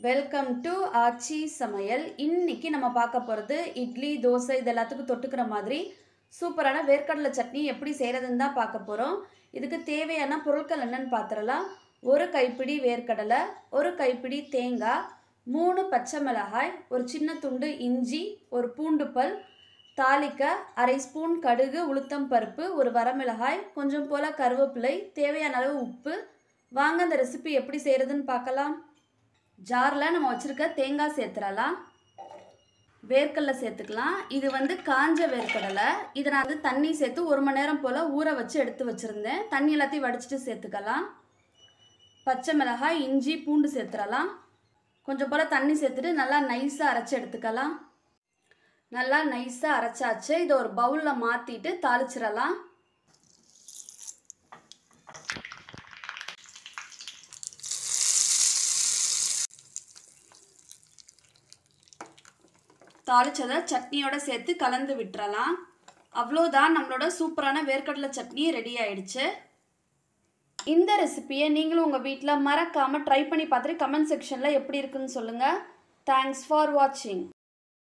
Welcome to ஆச்சி சமையல். இன்னைக்கு நம்ம பார்க்க போகிறது இட்லி தோசை இது எல்லாத்துக்கும் தொட்டுக்கிற மாதிரி சூப்பரான வேர்க்கடலை சட்னி எப்படி செய்கிறதுன்னு தான் பார்க்க போகிறோம். இதுக்கு தேவையான பொருட்கள் என்னென்னு பார்த்துடலாம். ஒரு கைப்பிடி வேர்க்கடலை, ஒரு கைப்பிடி தேங்காய், 3 பச்சை மிளகாய், ஒரு சின்ன துண்டு இஞ்சி, ஒரு பூண்டு பல், தாளிக்க அரை ஸ்பூன் கடுகு உளுத்தம் பருப்பு, ஒரு வரமிளகாய், கொஞ்சம் போல் கருவேப்பிலை, தேவையான அளவு உப்பு. வாங்க அந்த ரெசிபி எப்படி செய்கிறதுன்னு பார்க்கலாம். ஜாரில் நம்ம வச்சுருக்க தேங்காய் சேர்த்துடலாம். வேர்க்கடலை சேர்த்துக்கலாம். இது காஞ்ச வேர்க்கடலை. இதை நான் தண்ணி சேர்த்து 1 மணி நேரம் போல் ஊற வச்சு எடுத்து வச்சுருந்தேன். தண்ணி எல்லாத்தையும் வடிச்சிட்டு சேர்த்துக்கலாம். பச்சை மிளகாய், இஞ்சி, பூண்டு சேர்த்துடலாம். கொஞ்சம் போல் தண்ணி சேர்த்துட்டு நல்லா நைஸாக அரைச்சி எடுத்துக்கலாம். நல்லா நைஸாக அரைச்சாச்சு. இதை ஒரு பவுலில் மாற்றிட்டு தாளிச்சிடலாம். தாளிச்சதை சட்னியோட சேர்த்து கலந்து விட்டுறலாம். அவ்வளோதான், நம்மளோட சூப்பரான வேர்க்கடலை சட்னி ரெடி ஆயிடுச்சு. இந்த ரெசிபியை நீங்களும் உங்கள் வீட்டில் மறக்காமல் ட்ரை பண்ணி பார்த்துட்டு கமெண்ட் செக்ஷனில் எப்படி இருக்குன்னு சொல்லுங்கள். தேங்க்ஸ் ஃபார் வாட்சிங்.